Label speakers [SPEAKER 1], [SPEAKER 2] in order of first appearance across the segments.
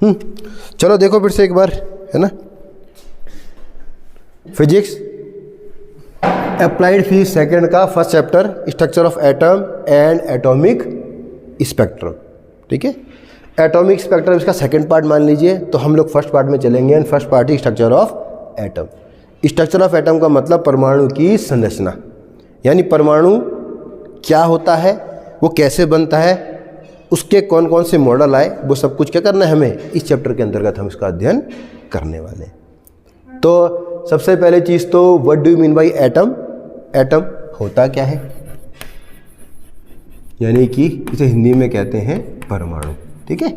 [SPEAKER 1] चलो देखो फिर से एक बार, है ना। फिजिक्स अप्लाइड फिजिक्स सेकंड का first chapter structure of atom and atomic spectrum, ठीक है। एटॉमिक स्पेक्ट्रम इसका सेकंड पार्ट मान लीजिए, तो हम लोग फर्स्ट पार्ट में चलेंगे and first part he structure of atom. Structure of atom का मतलब परमाणु की संरचना, यानी परमाणु क्या होता है, वो कैसे बनता है, उसके कौन कौन से मॉडल आए, वो सब कुछ क्या करना है हमें इस चैप्टर के अंतर्गत हम इसका अध्ययन करने वाले हैं। तो सबसे पहले चीज़ तो what do you mean by atom. Atom होता क्या है, यानी कि इसे हिंदी में कहते हैं परमाणु, ठीक है।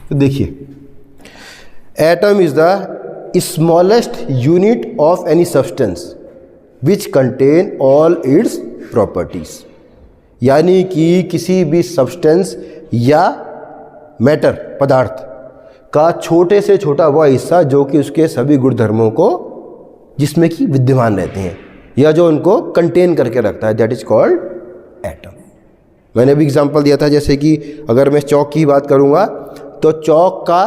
[SPEAKER 1] तो देखिए, atom is the smallest unit of any substance which contain all its properties, यानी कि किसी भी सब्सटेंस या मैटर पदार्थ का छोटे से छोटा वह हिस्सा जो कि उसके सभी गुणधर्मों को जिसमें कि विद्यमान रहते हैं या जो उनको कंटेन करके रखता है, दैट इज कॉल्ड एटम। मैंने भी एग्जांपल दिया था, जैसे कि अगर मैं चौक की बात करूंगा तो चौक का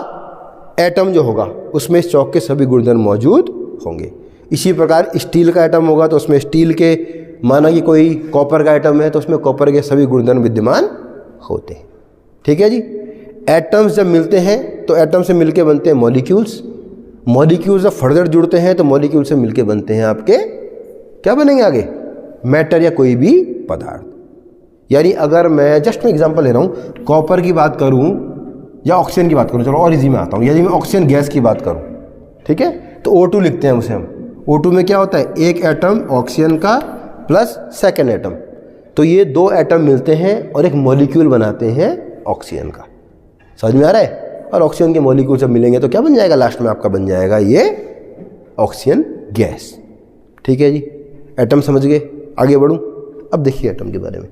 [SPEAKER 1] एटम जो होगा उसमें इस चौक के सभी गुणधर्म मौजूद होंगे। इसी प्रकार स्टील का एटम होगा तो उसमें स्टील के, माना कि कोई कॉपर का एटम है तो उसमें कॉपर के सभी गुणधर्म विद्यमान होते हैं, ठीक है जी। एटम्स जब मिलते हैं तो एटम से मिलके बनते हैं मॉलिक्यूल्स। मॉलिक्यूल्स जब फर्दर जुड़ते हैं तो मॉलिक्यूल से मिलके बनते हैं आपके क्या बनेंगे आगे, मैटर या कोई भी पदार्थ। यानी अगर मैं जस्ट मैं एग्जांपल ले रहा हूँ, कॉपर की बात करूँ या ऑक्सीजन की बात करूँ, चलो और इजी में आता हूँ, यदि मैं ऑक्सीजन गैस की बात करूँ, ठीक है, तो O2 लिखते हैं उसे हम। O2 में क्या होता है, एक एटम ऑक्सीजन का प्लस सेकेंड एटम, तो ये दो एटम मिलते हैं और एक मॉलिक्यूल बनाते हैं ऑक्सीजन का। समझ में आ रहा है। और ऑक्सीजन के मॉलिक्यूल जब मिलेंगे तो क्या बन जाएगा, लास्ट में आपका बन जाएगा ये ऑक्सीजन गैस, ठीक है जी। एटम समझ गए, आगे बढ़ूं। अब देखिए एटम के बारे में,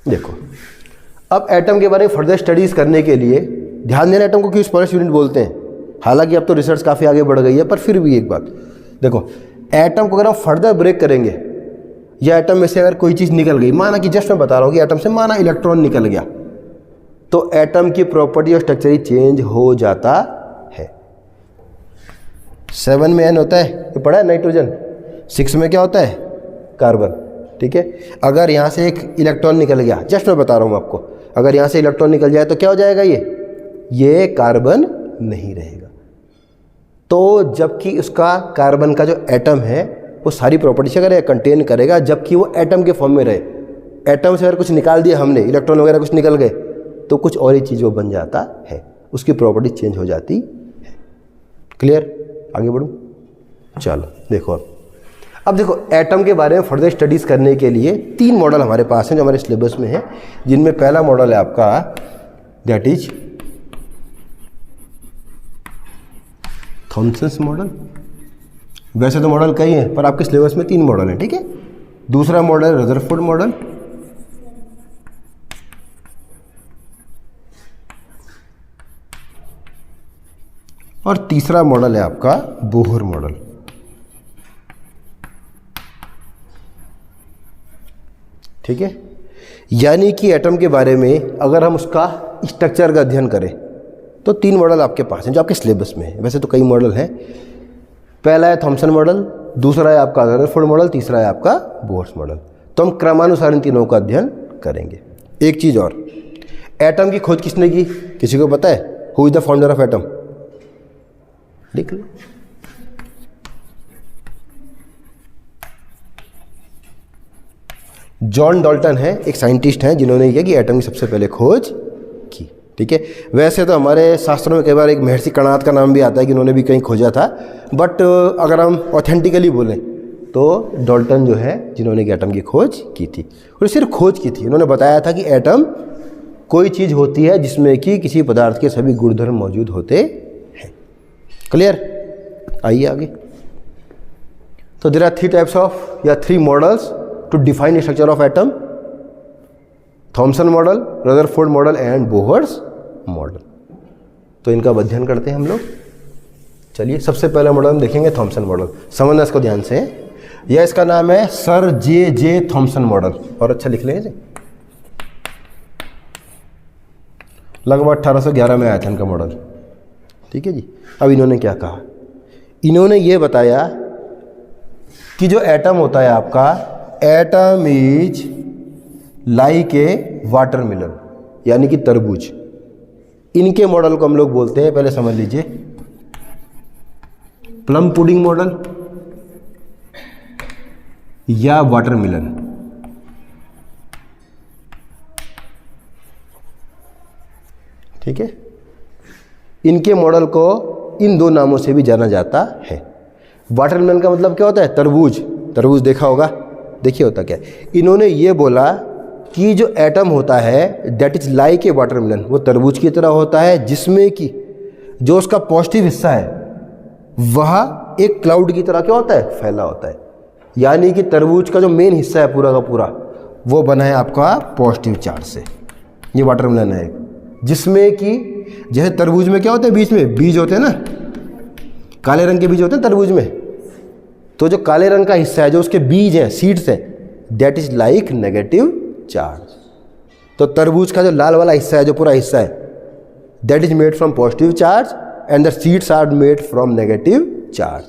[SPEAKER 1] देखो अब एटम के बारे में फर्दर स्टडीज करने के लिए ध्यान देना, एटम को क्यों स्मॉलेस्ट यूनिट बोलते हैं। हालांकि अब तो रिसर्च काफ़ी आगे बढ़ गई है, पर फिर भी एक बात देखो, एटम को अगर हम फर्दर ब्रेक करेंगे या एटम में से अगर कोई चीज़ निकल गई, माना कि जस्ट मैं बता रहा हूँ कि एटम से माना इलेक्ट्रॉन निकल गया, तो एटम की प्रॉपर्टी और स्ट्रक्चर ही चेंज हो जाता है। 7 में N होता है, ये पढ़ा है, नाइट्रोजन। 6 में क्या होता है, कार्बन, ठीक है। अगर यहाँ से एक इलेक्ट्रॉन निकल गया, जस्ट मैं बता रहा हूँ आपको, अगर यहाँ से इलेक्ट्रॉन निकल जाए तो क्या हो जाएगा, ये कार्बन नहीं रहेगा। तो जबकि उसका कार्बन का जो एटम है वो सारी प्रॉपर्टीज अगर कंटेन करेगा, जबकि वो एटम के फॉर्म में रहे। एटम से अगर कुछ निकाल दिया हमने, इलेक्ट्रॉन वगैरह कुछ निकल गए, तो कुछ और ही चीज़ वो बन जाता है, उसकी प्रॉपर्टी चेंज हो जाती है। क्लियर, आगे बढ़ूँ। चलो देखो, अब देखो एटम के बारे में फर्दर स्टडीज़ करने के लिए 3 मॉडल हमारे पास हैं जो हमारे सिलेबस में है, जिनमें पहला मॉडल है आपका दैट इज थॉमसन्स मॉडल। वैसे तो मॉडल कई हैं, पर आपके सिलेबस में 3 मॉडल हैं, ठीक है। दूसरा मॉडल रदरफोर्ड मॉडल, और तीसरा मॉडल है आपका बोहर मॉडल। ठीक है, यानी कि एटम के बारे में अगर हम उसका स्ट्रक्चर का अध्ययन करें तो 3 मॉडल आपके पास हैं जो आपके सिलेबस में है। वैसे तो कई मॉडल हैं, पहला है थॉमसन मॉडल, दूसरा है आपका रदरफोर्ड मॉडल, तीसरा है आपका बोहर्स मॉडल। तो हम क्रमानुसार इन तीनों का अध्ययन करेंगे। एक चीज़ और, एटम की खोज किसने की, किसी को पता है? Who is the founder of atom? लिख लो। जॉन डाल्टन है, एक साइंटिस्ट हैं जिन्होंने किया कि एटम की सबसे पहले खोज की। ठीक है, वैसे तो हमारे शास्त्रों में कई बार एक महर्षि कर्णाद का नाम भी आता है कि उन्होंने भी कहीं खोजा था, बट अगर हम ऑथेंटिकली बोलें तो डाल्टन जो है जिन्होंने एटम की खोज की थी, और सिर्फ खोज की थी। उन्होंने बताया था कि एटम कोई चीज़ होती है जिसमें कि किसी पदार्थ के सभी गुणधर्म मौजूद होते हैं। क्लियर? आइए आगे। तो देयर आर 3 टाइप्स ऑफ या 3 models to define structure of atom: Thomson model, Rutherford model and Bohr's model. तो इनका अध्ययन करते हैं हम लोग। चलिए, सबसे पहला मॉडल हम देखेंगे थॉमसन मॉडल। समझना इसको ध्यान से, यह इसका नाम है सर जे थॉमसन मॉडल, और अच्छा लिख लेंगे। लगभग 1811 में आया था इनका मॉडल। ठीक है जी। अब इन्होंने क्या कहा, इन्होंने ये बताया कि जो एटम होता है आपका, atom is like a watermelon, यानी कि तरबूज। इनके मॉडल को हम लोग बोलते हैं, पहले समझ लीजिए, प्लम पुडिंग मॉडल या वाटरमेलन। ठीक है, इनके मॉडल को इन दो नामों से भी जाना जाता है। वाटरमेलन का मतलब क्या होता है, तरबूज। तरबूज देखा होगा, देखिए होता क्या है। इन्होंने ये बोला कि जो एटम होता है that is like a watermelon, वो तरबूज की तरह होता है, जिसमें कि जो उसका पॉजिटिव हिस्सा है वह एक क्लाउड की तरह क्या होता है, फैला होता है। यानी कि तरबूज का जो मेन हिस्सा है पूरा का पूरा, वो बना है आपका पॉजिटिव चार्ज से। ये वाटरमेलन है, जिसमें कि जैसे तरबूज में क्या होता है, बीच में बीज होते हैं ना, काले रंग के बीज होते हैं तरबूज में, तो जो काले रंग का हिस्सा है, जो उसके बीज हैं, सीड्स हैं, that is like negative charge. तो तरबूज का जो लाल वाला हिस्सा है, जो पूरा हिस्सा है, that is made from positive charge and the seeds are made from negative charge.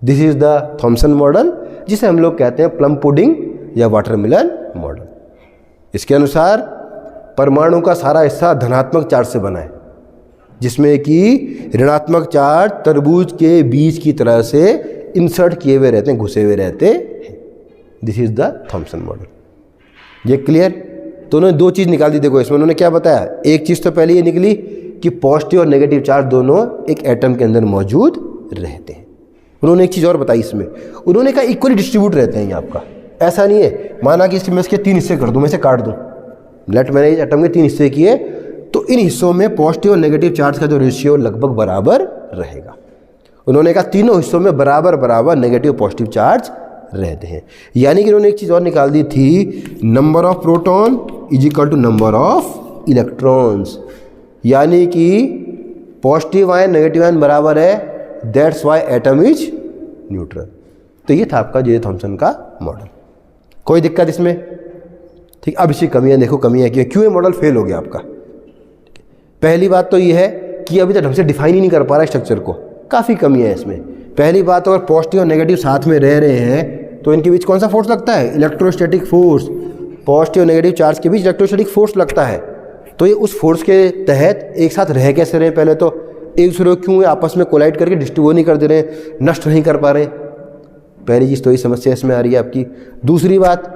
[SPEAKER 1] This is the Thomson model, जिसे हम लोग कहते हैं प्लम पुडिंग या वाटरमेलन मॉडल। इसके अनुसार परमाणु का सारा हिस्सा धनात्मक चार्ज से बना है, जिसमें कि ऋणात्मक चार्ज तरबूज के बीज की तरह से इंसर्ट किए हुए रहते हैं, घुसे हुए रहते हैं। This is the Thomson model. ये क्लियर? तो उन्होंने दो चीज़ निकाल दी। देखो इसमें उन्होंने क्या बताया, एक चीज़ तो पहले ये निकली कि पॉजिटिव और नेगेटिव चार्ज दोनों एक एटम के अंदर मौजूद रहते हैं। उन्होंने एक चीज़ और बताई इसमें, उन्होंने कहा इक्वली डिस्ट्रीब्यूट रहते हैं ये आपका। ऐसा नहीं है, माना कि मैं इसके 3 हिस्से कर दूँ, मैं इसे काट दूँ, लेट मैंने इस एटम के 3 हिस्से किए, तो इन हिस्सों में पॉजिटिव और नेगेटिव चार्ज का जो रेशियो लगभग बराबर रहेगा। उन्होंने कहा तीनों हिस्सों में बराबर बराबर नेगेटिव पॉजिटिव चार्ज रहते हैं। यानी कि उन्होंने एक चीज़ और निकाल दी थी, number of proton is equal to number of electrons. यानी कि पॉजिटिव आयन नेगेटिव आयन बराबर है, that's why atom is neutral. तो ये था आपका जे थॉमसन का मॉडल। कोई दिक्कत इसमें? ठीक। अब इसकी कमियां देखो, कमियां क्यों ये मॉडल फेल हो गया आपका। पहली बात तो ये है कि अभी तक ढंग से डिफाइन ही नहीं कर पा रहा है स्ट्रक्चर को, काफ़ी कमियां है इसमें। पहली बात तो अगर पॉजिटिव और नेगेटिव साथ में रह रहे हैं तो इनके बीच कौन सा फोर्स लगता है, इलेक्ट्रोस्टैटिक फोर्स। पॉजिटिव और नेगेटिव चार्ज के बीच इलेक्ट्रोस्टैटिक फोर्स लगता है। तो ये उस फोर्स के तहत एक साथ रह कैसे रहे, पहले तो एक दूसरे को क्यों आपस में कोलाइड करके डिस्ट्रीब्यूट नहीं कर दे रहे, नष्ट नहीं कर पा रहे। पहली चीज़ तो ये समस्या इसमें आ रही है आपकी। दूसरी बात,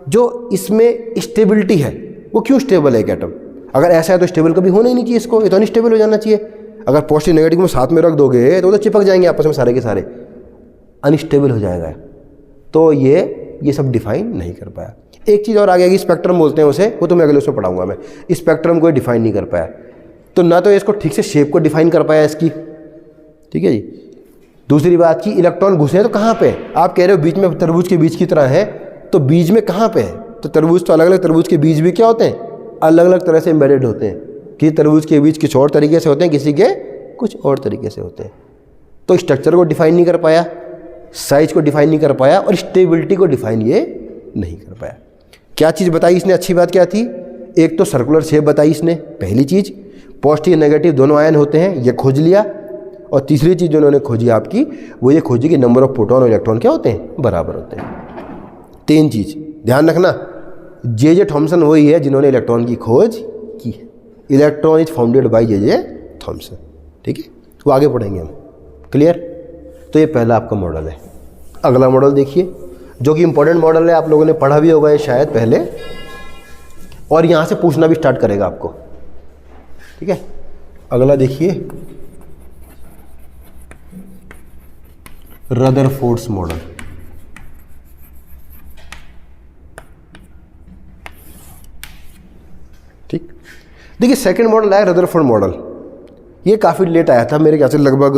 [SPEAKER 1] जो इसमें स्टेबिलिटी है वो क्यों स्टेबल है एक एटम? अगर ऐसा है तो स्टेबल कभी होना ही नहीं चाहिए, इसको ये तो अनस्टेबल हो जाना चाहिए। अगर पॉजिटिव नेगेटिव में साथ में रख दोगे तो चिपक जाएंगे आपस में सारे के सारे, अनस्टेबल हो जाएगा। तो ये सब डिफाइन नहीं कर पाया। एक चीज़ और आ गया कि स्पेक्ट्रम बोलते हैं उसे, वो तो मैं अगले उसमें पढ़ाऊंगा मैं। स्पेक्ट्रम को डिफाइन नहीं कर पाया, तो ना तो इसको ठीक से शेप को डिफाइन कर पाया इसकी। ठीक है जी। दूसरी बात की इलेक्ट्रॉन घुसे हैं तो कहाँ पे? आप कह रहे हो बीच में तरबूज के बीज की तरह है, तो बीज में कहाँ पे है? तो तरबूज तो अलग अलग, तरबूज के बीज भी क्या होते हैं, अलग अलग तरह से एम्बेडेड होते हैं। किसी तरबूज के बीज कुछ और तरीके से होते हैं, किसी के कुछ और तरीके से होते हैं। तो स्ट्रक्चर को डिफाइन नहीं कर पाया, साइज को डिफाइन नहीं कर पाया, और स्टेबिलिटी को डिफाइन ये नहीं कर पाया। क्या चीज़ बताई इसने? अच्छी बात क्या थी? एक तो सर्कुलर शेप बताई इसने, पहली चीज़। पॉजिटिव नेगेटिव दोनों आयन होते हैं, ये खोज लिया। और तीसरी चीज़ जो उन्होंने खोजी आपकी, वो ये खोजी कि नंबर ऑफ प्रोटॉन और इलेक्ट्रॉन क्या होते हैं, बराबर होते हैं। 3 चीज़ ध्यान रखना। जे थॉमसन वही है जिन्होंने इलेक्ट्रॉन की खोज की है। Electron is founded by J Thomson. ठीक है, वो आगे पढ़ेंगे हम। क्लियर? तो ये पहला आपका मॉडल है। अगला मॉडल देखिए, जो कि इंपॉर्टेंट मॉडल है, आप लोगों ने पढ़ा भी होगा ये शायद पहले, और यहाँ से पूछना भी स्टार्ट करेगा आपको। ठीक है, अगला देखिए, रदरफोर्ड्स मॉडल। ठीक, देखिए सेकंड मॉडल आया रदरफोर्ड मॉडल। ये काफ़ी लेट आया था मेरे ख्याल से, लगभग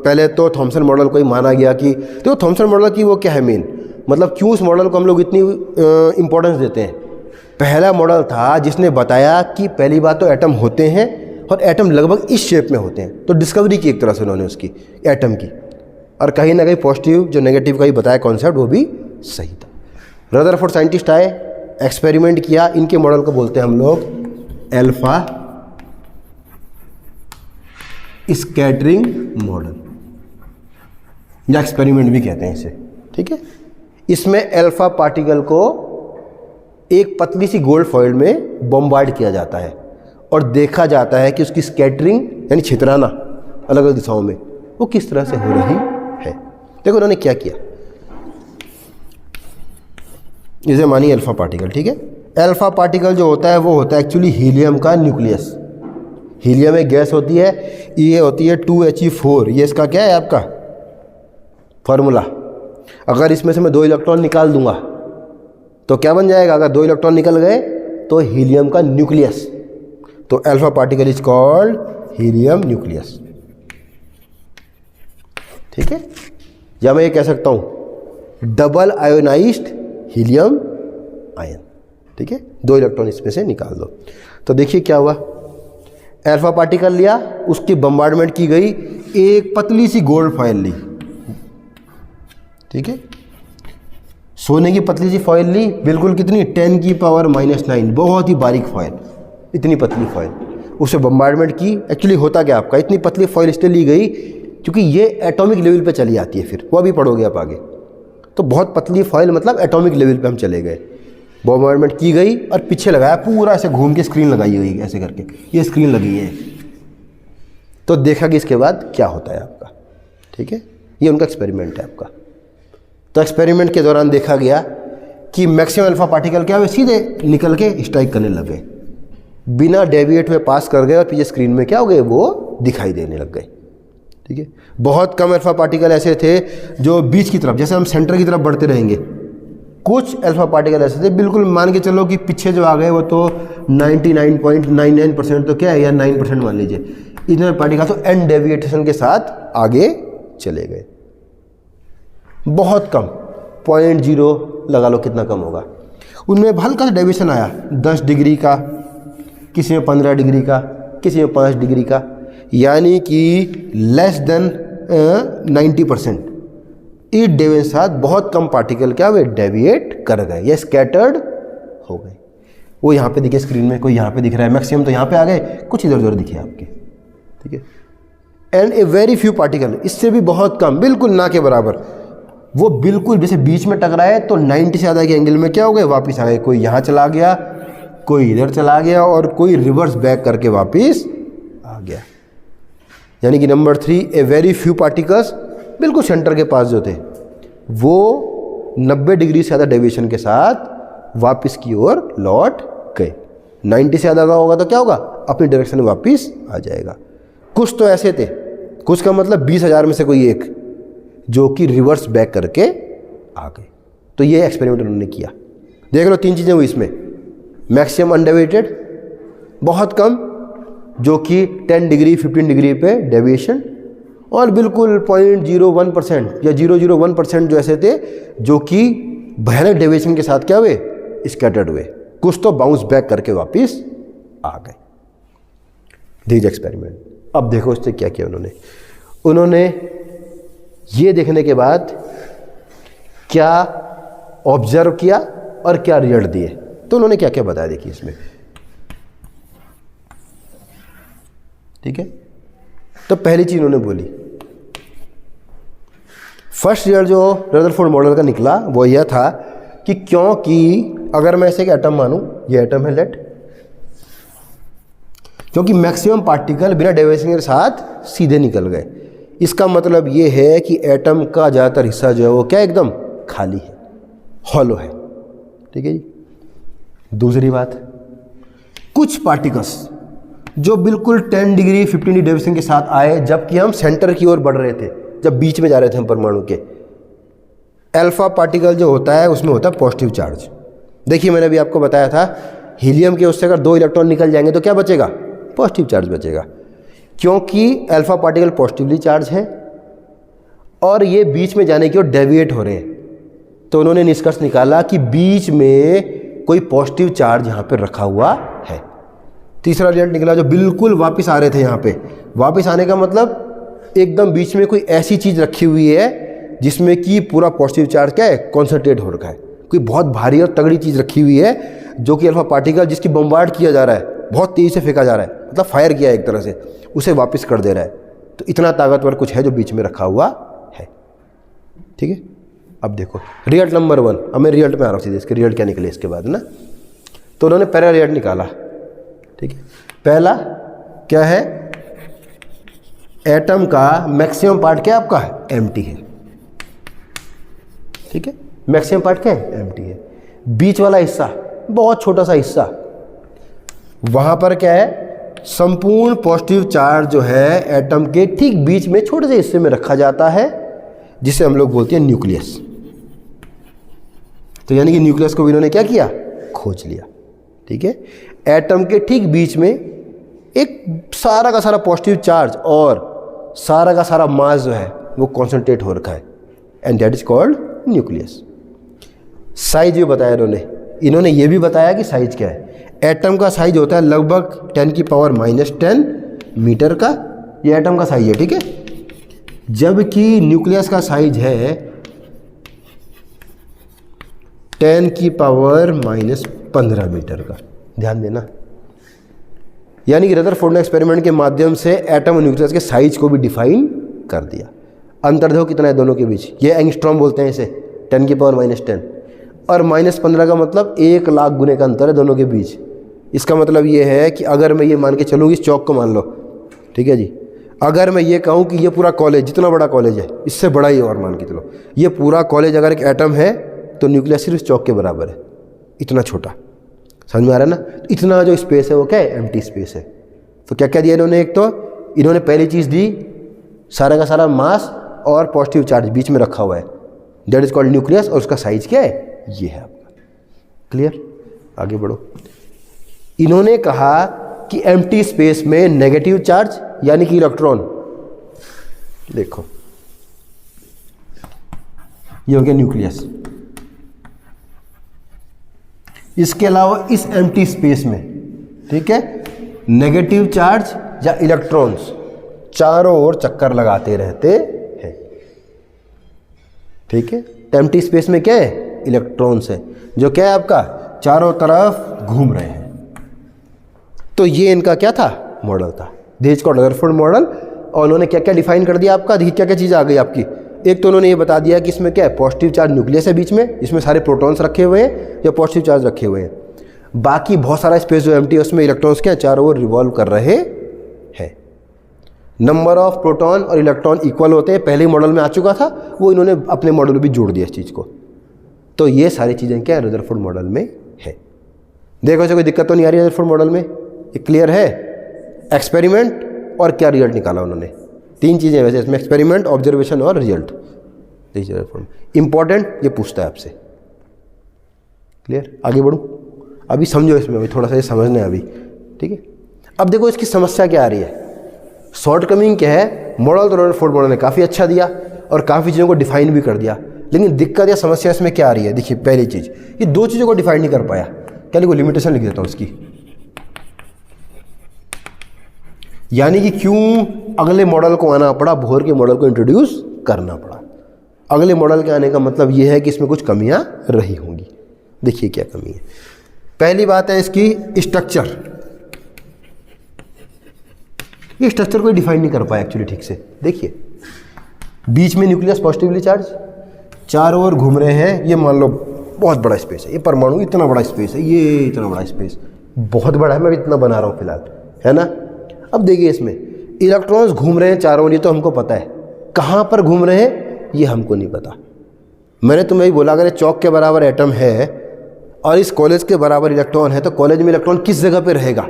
[SPEAKER 1] पहले तो थॉमसन मॉडल को ही माना गया कि, तो थॉमसन मॉडल की वो क्या है मेन, मतलब क्यों उस मॉडल को हम लोग इतनी इंपॉर्टेंस देते हैं। पहला मॉडल था जिसने बताया कि पहली बात तो एटम होते हैं और एटम लगभग इस शेप में होते हैं। तो डिस्कवरी की एक तरह से उन्होंने उसकी एटम की, और कहीं ना कहीं पॉजिटिव जो नेगेटिव का ही बताया कॉन्सेप्ट, वो भी सही था। रदरफोर्ड साइंटिस्ट आए, एक्सपेरिमेंट किया, इनके मॉडल को बोलते हैं हम लोग अल्फा स्कैटरिंग मॉडल या एक्सपेरिमेंट भी कहते हैं इसे, ठीक है। इसमें अल्फा पार्टिकल को एक पतली सी गोल्ड फॉइल में बॉम्बार्ड किया जाता है और देखा जाता है कि उसकी स्कैटरिंग यानी छितराना अलग अलग दिशाओं में वो किस तरह से हो रही है। देखो उन्होंने क्या किया, इसे मानिए अल्फा पार्टिकल, ठीक है। अल्फा पार्टिकल जो होता है वो होता है एक्चुअली हीलियम का न्यूक्लियस। हीलियम एक गैस होती है, ये होती है 2He4, ये इसका क्या है आपका फार्मूला। अगर इसमें से मैं 2 इलेक्ट्रॉन निकाल दूंगा तो क्या बन जाएगा, अगर 2 इलेक्ट्रॉन निकल गए तो हीलियम का न्यूक्लियस। तो alpha particle is called helium nucleus, ठीक है। या मैं ये कह सकता हूं डबल आयोनाइज्ड हीलियम आयन, ठीक है। 2 इलेक्ट्रॉन इसमें से निकाल दो। तो देखिए क्या हुआ, अल्फा पार्टिकल लिया, उसकी बम्बार्डमेंट की गई, एक पतली सी गोल्ड फॉइल ली, ठीक है। सोने की पतली सी फॉइल ली, बिल्कुल कितनी 10⁻⁻⁹, बहुत ही बारीक फॉइल, इतनी पतली फॉइल, उसे बम्बार्डमेंट की। एक्चुअली होता क्या आपका, इतनी पतली फॉइल इसलिए ली गई क्योंकि ये एटॉमिक लेवल पे चली आती है, फिर वो अभी पढ़ोगे आप आगे। तो बहुत पतली फॉइल मतलब एटॉमिक लेवल पे हम चले गए, बॉम्बार्डमेंट की गई और पीछे लगाया, पूरा ऐसे घूम के स्क्रीन लगाई हुई ऐसे करके, ये स्क्रीन लगी है। तो देखा कि इसके बाद क्या होता है आपका, ठीक है। ये उनका एक्सपेरिमेंट है आपका। तो एक्सपेरिमेंट के दौरान देखा गया कि मैक्सिमम अल्फा पार्टिकल क्या हुए, सीधे निकल के स्ट्राइक करने लगे, बिना डेविएट में पास कर गए और पीछे स्क्रीन में क्या हो गए, वो दिखाई देने लग गए, ठीक है। बहुत कम अल्फा पार्टिकल ऐसे थे जो बीच की तरफ, जैसे हम सेंटर की तरफ बढ़ते रहेंगे, कुछ अल्फा पार्टिकल ऐसे थे बिल्कुल मान के चलो कि पीछे जो आ गए वो तो 99.99% तो क्या है, या 9% मान लीजिए, इतने पार्टिकल तो एंड डेविएशन के साथ आगे चले गए। बहुत कम 0.0 लगा लो, कितना कम होगा। उनमें हल्का सा डेविएशन आया, 10 डिग्री का, किसी में 15 डिग्री का, किसी में 5 डिग्री का, यानी कि लेस देन 90%। इस डेविएशन के साथ बहुत कम पार्टिकल क्या हुए, डेविएट कर गए या स्कैटर्ड हो गए। वो यहाँ पे दिखे स्क्रीन में, कोई यहाँ पे दिख रहा है, मैक्सिमम तो यहाँ पे आ गए, कुछ इधर उधर दिखे आपके, ठीक है। And a very few particle, इससे भी बहुत कम, बिल्कुल ना के बराबर, वो बिल्कुल जैसे बीच में टकराए तो 90 से ज़्यादा के एंगल में क्या हो गए, वापस आ गए। कोई यहाँ चला गया, कोई इधर चला गया और कोई रिवर्स बैक करके वापस आ गया। यानी कि number 3, a very few particles, बिल्कुल सेंटर के पास जो थे वो 90 डिग्री से ज़्यादा डेविएशन के साथ वापस की ओर लौट गए। 90 से ज़्यादा का होगा तो क्या होगा, अपनी डायरेक्शन में वापस आ जाएगा। कुछ तो ऐसे थे, कुछ का मतलब 20,000 में से कोई एक, जो कि रिवर्स बैक करके आ गए। तो ये एक्सपेरिमेंट उन्होंने किया। देख लो 3 चीज़ें हुई इसमें, मैक्सिमम अनडेविएटेड, बहुत कम जो कि 10 डिग्री 15 डिग्री पे डेविएशन, और बिल्कुल 0.01% या 0.01% जो ऐसे थे जो कि भयानक डेविएशन के साथ क्या हुए, स्कैटर्ड हुए। कुछ तो बाउंस बैक करके वापस आ गए। These experiment. अब देखो इससे क्या किया उन्होंने ये देखने के बाद क्या ऑब्जर्व किया और क्या रिजल्ट दिए। तो उन्होंने क्या क्या बताया, देखिए इसमें, ठीक है। तो पहली चीज उन्होंने बोली, फर्स्ट रिजल्ट जो रदरफोर्ड मॉडल का निकला वो यह था कि क्योंकि अगर मैं ऐसे एक एटम मानूं, ये एटम है लेट, क्योंकि मैक्सिमम पार्टिकल बिना डेविएशन के साथ सीधे निकल गए, इसका मतलब ये है कि एटम का ज़्यादातर हिस्सा जो है वो क्या एकदम खाली है, हॉलो है, ठीक है जी। दूसरी बात, कुछ पार्टिकल्स जो बिल्कुल 10 डिग्री 15 डिग्री डेविएशन के साथ आए, जबकि हम सेंटर की ओर बढ़ रहे थे, जब बीच में जा रहे थे हम परमाणु के, अल्फा पार्टिकल जो होता है उसमें होता है पॉजिटिव चार्ज। देखिए मैंने अभी आपको बताया था, हीलियम के उससे अगर 2 इलेक्ट्रॉन निकल जाएंगे तो क्या बचेगा, पॉजिटिव चार्ज बचेगा, क्योंकि अल्फा पार्टिकल पॉजिटिवली चार्ज है और ये बीच में जाने की ओर डेविएट हो रहे हैं। तो उन्होंने निष्कर्ष निकाला कि बीच में कोई पॉजिटिव चार्ज यहाँ पर रखा हुआ है। तीसरा रिजल्ट निकला, जो बिल्कुल वापस आ रहे थे यहाँ पे, वापस आने का मतलब एकदम बीच में कोई ऐसी चीज़ रखी हुई है जिसमें कि पूरा पॉजिटिव चार्ज क्या है, कॉन्सनट्रेट हो रखा है। कोई बहुत भारी और तगड़ी चीज़ रखी हुई है जो कि अल्फा पार्टिकल जिसकी बम्बार्ड किया जा रहा है, बहुत तेज़ी से फेंका जा रहा है, मतलब फायर किया है एक तरह से, उसे वापस कर दे रहा है। तो इतना ताकतवर कुछ है जो बीच में रखा हुआ है। ठीक है, अब देखो रिजल्ट नंबर 1। अब मैं रिजल्ट में आ रहा हूँ सीधे, इसके रिजल्ट क्या निकले इसके बाद ना। तो उन्होंने पहला रिजल्ट निकाला। ठीक है, पहला क्या है, एटम का मैक्सिमम पार्ट क्या आपका है, एम्प्टी है। ठीक है, मैक्सिमम पार्ट क्या है, एम्प्टी है। बीच वाला हिस्सा बहुत छोटा सा हिस्सा, वहां पर क्या है, संपूर्ण पॉजिटिव चार्ज जो है एटम के ठीक बीच में छोटे से हिस्से में रखा जाता है, जिसे हम लोग बोलते हैं न्यूक्लियस। तो यानी कि न्यूक्लियस को भी इन्होंने क्या किया, खोज लिया। ठीक है, एटम के ठीक बीच में एक सारा का सारा पॉजिटिव चार्ज और सारा का सारा मास जो है वो कॉन्सेंट्रेट हो रखा है, and that is called nucleus. Size भी बताया इन्होंने ये भी बताया कि साइज क्या है। एटम का साइज होता है लगभग 10⁻⁻10 मीटर का, ये एटम का साइज है। ठीक है, जबकि न्यूक्लियस का साइज है 10⁻15 मीटर का। ध्यान देना, यानी कि रदरफोर्ड ने एक्सपेरिमेंट के माध्यम से एटम और न्यूक्लियस के साइज को भी डिफाइन कर दिया। अंतर देखो कितना है दोनों के बीच, ये एंगस्ट्रॉम बोलते हैं इसे, 10⁻⁻10, और -15 का मतलब 1 लाख गुने का अंतर है दोनों के बीच। इसका मतलब ये है कि अगर मैं ये मान के चलूँ, इस चौक को मान लो, ठीक है जी, अगर मैं ये कहूँ कि ये पूरा कॉलेज, जितना बड़ा कॉलेज है इससे बड़ा ही और मान के चलो, ये पूरा कॉलेज अगर एक एटम है तो न्यूक्लियस सिर्फ इस चौक के बराबर है, इतना छोटा। समझ में आ रहा है ना। इतना जो स्पेस है वो क्या है, एम्प्टी स्पेस है। तो क्या क्या दिया इन्होंने, एक तो इन्होंने पहली चीज़ दी, सारा का सारा मास और पॉजिटिव चार्ज बीच में रखा हुआ है, दैट इज कॉल्ड न्यूक्लियस, और उसका साइज क्या है, ये है आपका। क्लियर, आगे बढ़ो। इन्होंने कहा कि एम्प्टी स्पेस में नेगेटिव चार्ज यानी कि इलेक्ट्रॉन, देखो ये हो गया न्यूक्लियस। इसके अलावा इस एम्प्टी स्पेस में, ठीक है, नेगेटिव चार्ज या इलेक्ट्रॉन्स चारों ओर चक्कर लगाते रहते हैं। ठीक है, एम्प्टी स्पेस में क्या है, इलेक्ट्रॉन्स है, जो क्या है आपका चारों तरफ घूम रहे हैं। तो ये इनका क्या था, मॉडल था, this is called Rutherford model. और उन्होंने क्या क्या डिफाइन कर दिया आपका, देखिए क्या क्या चीज़ आ गई आपकी। एक तो उन्होंने ये बता दिया कि इसमें क्या है, पॉजिटिव चार्ज न्यूक्लियस है बीच में, इसमें सारे प्रोटॉन्स रखे हुए हैं या पॉजिटिव चार्ज रखे हुए हैं। बाकी बहुत सारा स्पेस जो एम्प्टी है उसमें इलेक्ट्रॉन्स क्या चारों ओर रिवॉल्व कर रहे हैं। नंबर ऑफ प्रोटॉन और इलेक्ट्रॉन इक्वल होते हैं, पहले मॉडल में आ चुका था, वो इन्होंने अपने मॉडल में भी जोड़ दिया इस चीज़ को। तो ये सारी चीज़ें क्या रदरफोर्ड मॉडल में है। देखो इसे कोई दिक्कत तो नहीं आ रही रदरफोर्ड मॉडल में, ये क्लियर है। एक्सपेरिमेंट और क्या रिजल्ट निकाला उन्होंने, 3 चीज़ें वैसे इसमें, एक्सपेरिमेंट, ऑब्जर्वेशन और रिजल्ट। इंपॉर्टेंट ये पूछता है आपसे। क्लियर, आगे बढ़ूँ, अभी समझो इसमें, अभी थोड़ा सा ये समझना है अभी। ठीक है, अब देखो इसकी समस्या क्या आ रही है, शॉर्ट कमिंग क्या है। मॉडल तो रदरफोर्ड मॉडल ने काफ़ी अच्छा दिया और काफ़ी चीज़ों को डिफाइन भी कर दिया, लेकिन दिक्कत या समस्या इसमें क्या आ रही है, देखिए पहली चीज़, ये 2 चीज़ों को डिफाइन नहीं कर पाया। क्या लिखो, लिमिटेशन लिख देता हूँ इसकी, यानी कि क्यों अगले मॉडल को आना पड़ा, बोहर के मॉडल को इंट्रोड्यूस करना पड़ा। अगले मॉडल के आने का मतलब ये है कि इसमें कुछ कमियां रही होंगी। देखिए क्या कमी है। पहली बात है इसकी स्ट्रक्चर, ये स्ट्रक्चर को डिफाइन नहीं कर पाया एक्चुअली ठीक से। देखिए बीच में न्यूक्लियस पॉजिटिवली चार्ज, चारों ओर घूम रहे हैं, ये मान लो बहुत बड़ा स्पेस है, ये परमाणु इतना बड़ा स्पेस है, ये इतना बड़ा स्पेस बहुत बड़ा है, मैं इतना बना रहा हूँ फिलहाल, है ना। अब देखिए इसमें इलेक्ट्रॉन्स घूम रहे हैं चारों ओर, ये तो हमको पता है, कहाँ पर घूम रहे हैं ये हमको नहीं पता। मैंने तुम्हें ही बोला, अगर चौक के बराबर एटम है और इस कॉलेज के बराबर इलेक्ट्रॉन है, तो कॉलेज में इलेक्ट्रॉन किस जगह पे रहेगा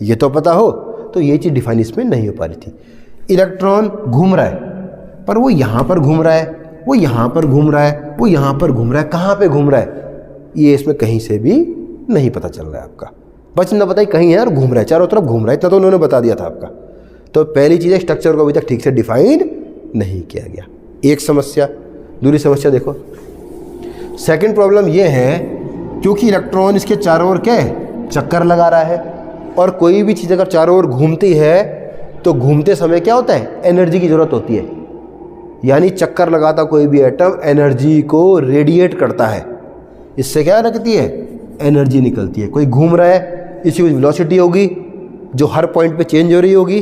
[SPEAKER 1] ये तो पता हो। तो ये चीज़ डिफाइन इसमें नहीं हो पा रही थी। इलेक्ट्रॉन घूम रहा है, पर वो यहाँ पर घूम रहा है, वो यहाँ पर घूम रहा है, वो यहाँ पर घूम रहा है, कहाँ पे घूम रहा है ये इसमें कहीं से भी नहीं पता चल रहा है आपका। बस ना बताइए कहीं है और घूम रहा है, चारों तरफ घूम रहा है, इतना तो उन्होंने बता दिया था आपका। तो पहली चीज़ है, स्ट्रक्चर को अभी तक ठीक से डिफाइन नहीं किया गया, एक समस्या। दूसरी समस्या देखो, सेकंड प्रॉब्लम ये है, क्योंकि इलेक्ट्रॉन इसके चारों ओर क्या है, चक्कर लगा रहा है, और कोई भी चीज़ अगर चारों ओर घूमती है तो घूमते समय क्या होता है, एनर्जी की ज़रूरत होती है। यानी चक्कर लगाता कोई भी एटम एनर्जी को रेडिएट करता है, इससे क्या निकलती है, एनर्जी निकलती है। कोई घूम रहा है, इसकी कुछ वेलोसिटी होगी जो हर पॉइंट पे चेंज हो रही होगी,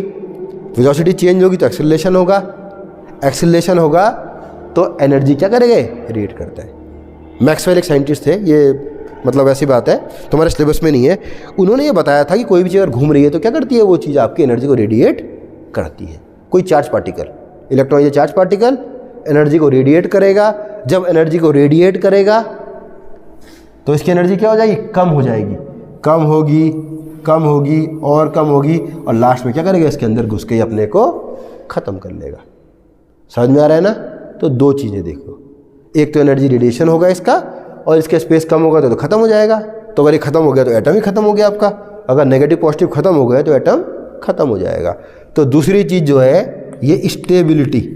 [SPEAKER 1] वेलोसिटी चेंज होगी तो एक्सेलरेशन होगा, एक्सेलरेशन होगा तो एनर्जी क्या करेगा, रेडिएट करता है। मैक्सवेल एक साइंटिस्ट थे, ये मतलब ऐसी बात है, तुम्हारे सिलेबस में नहीं है। उन्होंने ये बताया था कि कोई भी चीज़ अगर घूम रही है तो क्या करती है, वो चीज़ आपकी एनर्जी को रेडिएट करती है। कोई चार्ज पार्टिकल, इलेक्ट्रॉन या चार्ज पार्टिकल एनर्जी को रेडिएट करेगा। जब एनर्जी को रेडिएट करेगा तो इसकी एनर्जी क्या हो जाएगी, कम हो जाएगी, कम होगी, कम होगी और कम होगी, और लास्ट में क्या करेगा, इसके अंदर घुस के ही अपने को ख़त्म कर लेगा। समझ में आ रहा है ना? तो दो चीज़ें देखो, एक तो एनर्जी रेडिएशन होगा इसका, और इसका स्पेस कम होगा तो ख़त्म हो जाएगा। तो अगर ये ख़त्म हो गया तो एटम ही ख़त्म हो गया आपका। अगर नेगेटिव पॉजिटिव ख़त्म हो गया तो एटम ख़त्म हो जाएगा। तो दूसरी चीज़ जो है ये स्टेबिलिटी,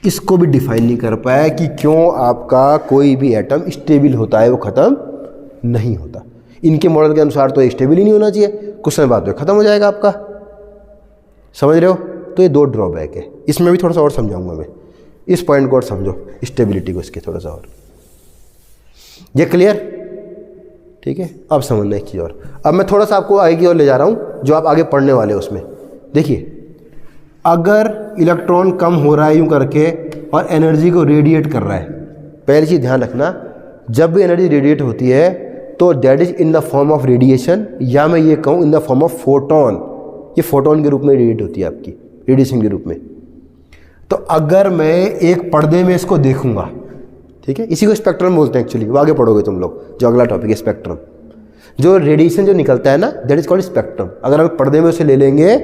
[SPEAKER 1] इसको भी डिफाइन नहीं कर पाया कि क्यों आपका कोई भी एटम स्टेबल होता है, वो ख़त्म नहीं होता। इनके मॉडल के अनुसार तो स्टेबल ही नहीं होना चाहिए, कुछ समय बाद तो ख़त्म हो जाएगा आपका। समझ रहे हो? तो ये दो ड्रॉबैक है। इसमें भी थोड़ा सा और समझाऊंगा मैं, इस पॉइंट को और समझो, स्टेबिलिटी को इसके थोड़ा सा और। ये क्लियर? ठीक है, अब समझना एक चीज़ और। अब मैं थोड़ा सा आपको आगे की ओर ले जा रहा हूँ, जो आप आगे पढ़ने वाले हो उसमें। देखिए, अगर इलेक्ट्रॉन कम हो रहा है यूँ करके और एनर्जी को रेडिएट कर रहा है, पहली चीज़ ध्यान रखना, जब भी एनर्जी रेडिएट होती है तो that is in the form of radiation, या मैं ये कहूँ in the form of photon. ये फोटोन के रूप में रेडिएट होती है आपकी, रेडिएशन के रूप में। तो अगर मैं एक पर्दे में इसको देखूंगा, ठीक है, इसी को स्पेक्ट्रम बोलते हैं एक्चुअली, वो आगे पढ़ोगे तुम लोग, जो अगला टॉपिक है स्पेक्ट्रम। जो रेडिएशन जो निकलता है ना, दैट इज कॉल्ड स्पेक्ट्रम। अगर हम पर्दे में उसे ले लेंगे